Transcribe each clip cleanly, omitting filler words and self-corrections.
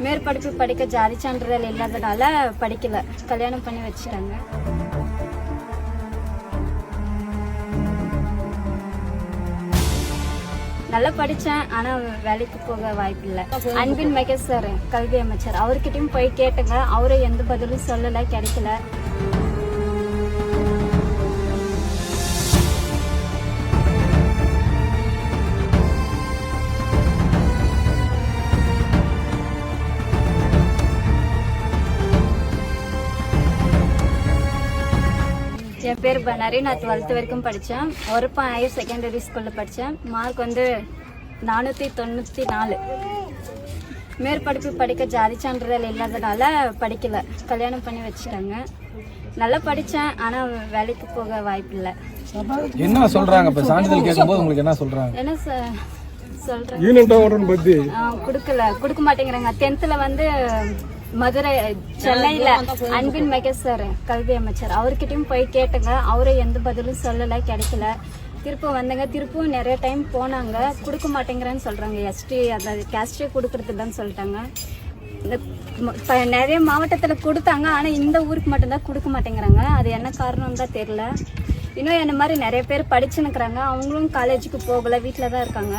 மேற்படிப்பு படிக்க ஜாதி சான்றிதழ் இல்லாதனால படிக்கல, கல்யாணம் பண்ணி வச்சுட்டாங்க. நல்லா படித்தேன், ஆனால் வேலைக்கு போக வாய்ப்பு இல்லை. அன்பின் மகேஷ் சார் கல்வி அமைச்சர், அவர்கிட்டயும் போய் கேட்டுங்க, அவரும் எந்த பதிலும் சொல்லலை, கிடைக்கல. என் பேர் பனாரி. நான் 12th வரைக்கும் படித்தேன். ஒருப்பன் ஹையர் செகண்டரி ஸ்கூலில் படித்தேன். மார்க் வந்து 494. மேற்படிப்பு படிக்க ஜாதி சான்றிதழ் இல்லாதனால படிக்கல, கல்யாணம் பண்ணி வச்சுட்டாங்க. நல்லா படித்தேன், ஆனால் வேலைக்கு போக வாய்ப்பு இல்லை. என்ன சொல்கிறாங்க? இப்போ சான்றிதழ் கேட்கும்போது உங்களுக்கு என்ன சொல்கிறாங்க? என்ன சொல்கிறேன், கொடுக்க மாட்டேங்கிறாங்க. 10th வந்து மதுரை சென்னையில அன்பின் மகேஷ் சார் கல்வி அமைச்சர், அவர்கிட்டயும் போய் கேட்டுங்க, அவரும் எந்த பதிலும் சொல்லலை, கிடைக்கல. திருப்பம் வந்தாங்க, திருப்பும் நிறைய டைம் போனாங்க, கொடுக்க மாட்டேங்கிறேன்னு சொல்றாங்க. எஸ்டி அதாவது கேஸ்டே கொடுக்கறது இல்லைன்னு சொல்லிட்டாங்க. நிறைய மாவட்டத்தில் கொடுத்தாங்க, ஆனால் இந்த ஊருக்கு மட்டும்தான் கொடுக்க மாட்டேங்கிறாங்க. அது என்ன காரணம் தான் தெரியல. இன்னும் என்ன மாதிரி நிறைய பேர் படிச்சுன்னுக்குறாங்க, அவங்களும் காலேஜுக்கு போகலை, வீட்டில் தான் இருக்காங்க.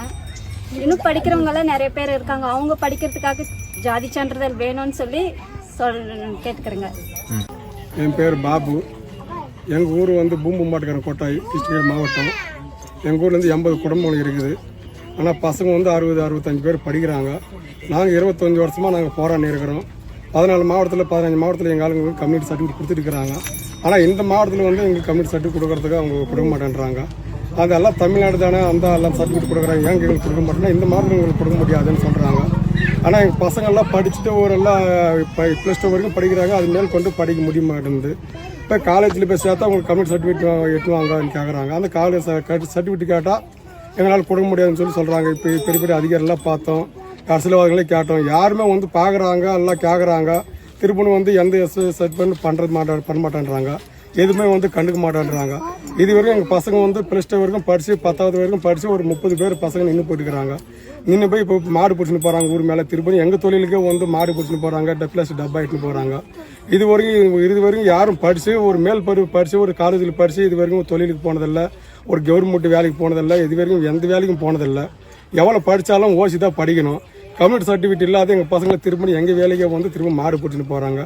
இன்னும் படிக்கிறவங்களாம் நிறைய பேர் இருக்காங்க, அவங்க படிக்கிறதுக்காக ஜாதி சான்றிதழ் வேணும்னு சொல்லி கேட்டுக்கிறேங்க. என் பேர் பாபு. எங்கள் ஊர் வந்து பூம்பும்பாட்டுக்காரன் கோட்டாய், கிருஷ்ணகிரி மாவட்டம். எங்கள் ஊர்லேருந்து 80 குடும்பங்கள் இருக்குது. ஆனால் பசங்க வந்து 60-65 பேர் படிக்கிறாங்க. நாங்கள் 25 வருஷமாக நாங்கள் போராடி இருக்கிறோம். 14 மாவட்டத்தில் 15 மாவட்டத்தில் எங்கள் ஆளுங்களுக்கு கம்யூனிட்டி சர்டிஃபிகேட் கொடுத்துருக்குறாங்க. ஆனால் இந்த மாவட்டத்தில் வந்து எங்களுக்கு கம்யூனிட்டி சர்டிஃபிகேட் கொடுக்கறதுக்கு அவங்க கொடுக்க மாட்டேன்றாங்க. அதெல்லாம் தமிழ்நாடு தானே, அந்த எல்லாம் சர்டிஃபிகேட் கொடுக்குறாங்க, ஏன் எங்களுக்கு கொடுக்க மாட்டேன்னா இந்த மாவட்டத்தில் எங்களுக்கு கொடுக்க முடியாதுன்னு சொல்கிறாங்க. ஆனால் எங்கள் பசங்கள்லாம் படிச்சுட்டு ஓரெல்லாம் இப்போ +2 வரைக்கும் படிக்கிறாங்க, அது மேல் கொண்டு படிக்க முடிய மாட்டேங்குது. இப்போ காலேஜில் போய் சேர்த்தா அவங்களுக்கு கம்யூனிட்டி சர்டிஃபிகேட் எட்டுவாங்கன்னு கேட்குறாங்க. அந்த காலேஜ் சர்டிஃபிகேட் கேட்டால் எங்களால் கொடுக்க முடியாதுன்னு சொல்கிறாங்க. இப்போ பெரிய பெரிய அதிகாரிலாம் பார்த்தோம், அரசியல்வாதிகளே கேட்டோம், யாருமே வந்து பார்க்குறாங்க, எல்லாம் கேட்குறாங்க. திருப்பணம் வந்து எந்த சர்டிஃபிகேட் பண்ண மாட்டேன்றாங்க, எதுவுமே வந்து கண்டுக்க மாட்டேன்றாங்க. இது வரைக்கும் எங்கள் பசங்க வந்து +2 வரைக்கும் படித்து 10வது வரைக்கும் படித்து ஒரு 30 பேர் பசங்க நின்று போட்டுக்கிறாங்க. நின்று போய் இப்போ மாடு பிடிச்சின்னு போகிறாங்க ஊர் மேலே. திருப்பி எங்கள் தொழிலுக்கே வந்து மாடு பிடிச்சின்னு போகிறாங்க, டப்பா இட்டுன்னு போகிறாங்க. இது வரைக்கும் யாரும் படித்து ஒரு மேல் படிப்பு படித்து ஒரு காலேஜில் படித்து இது வரைக்கும் தொழிலுக்கு போனதில்லை, ஒரு கவர்மெண்ட் வேலைக்கு போனதில்லை, இது வரைக்கும் எந்த வேலைக்கும் போனதில்லை. எவ்வளோ படித்தாலும் ஓசி தான் படிக்கணும். கம்யூனிட்டி சர்டிஃபிகேட் இல்லாத எங்கள் பசங்களை திரும்ப எங்கள் வேலைக்கே வந்து திரும்ப மாடு பிடிச்சின்னு போகிறாங்க.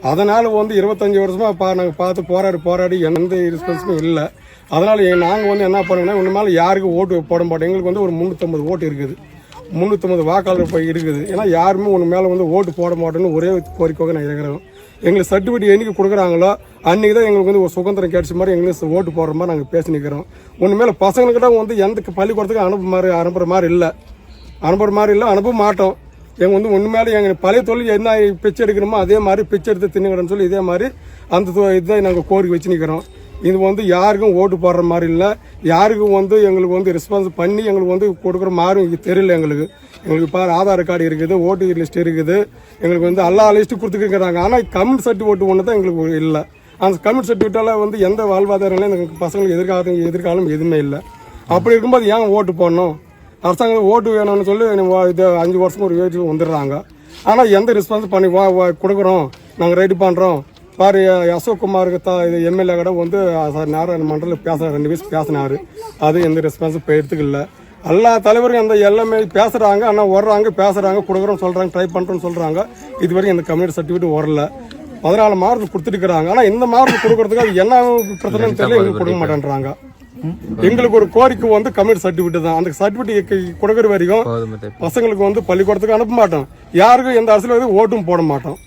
அதனால் வந்து 25 வருஷமாக நாங்கள் பார்த்து போராடி எந்த ரெஸ்பான்ஸுமே இல்லை. அதனால் நாங்கள் வந்து என்ன பண்ணுங்கன்னா, ஒன்று மேலே யாருக்கும் ஓட்டு போட மாட்டோம். எங்களுக்கு வந்து ஒரு 350 ஓட்டு இருக்குது, 350 வாக்காளர் போய் இருக்குது. ஏன்னா யாருமே ஒன்று மேலே வந்து ஓட்டு போட மாட்டோன்னு ஒரே கோரிக்கையாக நான் இருக்கிறோம். எங்களுக்கு சர்டிஃபிகேட் என்றைக்கு கொடுக்குறாங்களோ அன்றைக்கி தான் எங்களுக்கு வந்து ஒரு சுதந்திரம் கிடைச்ச மாதிரி எங்களுக்கு ஓட்டு போடுற மாதிரி நாங்கள் பேசி நிற்கிறோம். ஒன்று மேலே பசங்கள்கிட்ட வந்து எந்த பள்ளிக்கூடத்துக்கு அனுப்புகிற மாதிரி இல்லை, அனுப்ப மாட்டோம். எங்கள் வந்து ஒன்று மேலே எங்கள் பழைய தொழில் என்ன பிச்சை எடுக்கணுமோ அதே மாதிரி பிச்சை எடுத்து தின்னுக்கிறோன்னு சொல்லி இதே மாதிரி அந்த இதுதான் நாங்கள் கோரிக்கை வச்சு நிற்கிறோம். இது வந்து யாருக்கும் ஓட்டு போடுற மாதிரி இல்லை, யாருக்கும் வந்து எங்களுக்கு வந்து ரெஸ்பான்ஸ் பண்ணி எங்களுக்கு வந்து கொடுக்குற மாதிரி தெரியல. எங்களுக்கு பாரு ஆதார் கார்டு இருக்குது, ஓட்டு லிஸ்ட் இருக்குது, எங்களுக்கு வந்து எல்லா லிஸ்ட்டும் கொடுத்துருக்குறாங்க. ஆனால் கம்யூனிட்டி சர்டிஃபிகேட் ஒன்று தான் எங்களுக்கு இல்லை. அந்த கம்யூனிட்டி சர்டிஃபிகேட்டால் வந்து எந்த வாழ்வாதாரங்களும் எங்கள் பசங்களுக்கு எதிர்காலம் எதுவுமே இல்லை. அப்படி இருக்கும்போது ஏன் ஓட்டு போடணும்? அரசாங்கம் ஓட்டு வேணும்னு சொல்லி இது 5 வருஷம் ஒரு வேட்டு வந்துடுறாங்க. ஆனால் எந்த ரெஸ்பான்ஸ் பண்ணி கொடுக்குறோம், நாங்கள் ரெடி பண்ணுறோம். பாரு அசோக் குமாருக்கு இது எம்எல்ஏ கூட வந்து நாடாளுமன்றத்தில் 2 பேர் பேசினார், அது எந்த ரெஸ்பான்ஸும் இப்போ எடுத்துக்கல. எல்லா தலைவரும் அந்த எல்லாமே பேசுகிறாங்க, ஆனால் வர்றாங்க பேசுகிறாங்க, கொடுக்குறோம் சொல்கிறாங்க, ட்ரை பண்ணுறோன்னு சொல்கிறாங்க. இது வரைக்கும் இந்த கம்யூனிட்டி சர்டிஃபிகேட் வரல. 14 மாவட்டத்தில் கொடுத்துட்டுருக்குறாங்க. ஆனால் இந்த மாவட்டத்தில் கொடுக்குறதுக்கு அது என்ன பிரச்சனைன்னு தெரியல, எங்களுக்கு கொடுக்க மாட்டேன்றாங்க. எங்களுக்கு ஒரு கோரிக்கை வந்து கம்யூனிட்டி சர்டிஃபிகேட் தான். அந்த சர்டிஃபிகேட் கொடுக்குற வரைக்கும் பசங்களுக்கு வந்து பள்ளிக்கூடத்துக்கு அனுப்ப மாட்டோம், யாருக்கும் எந்த அரசியல் ஓட்டும் போட மாட்டோம்.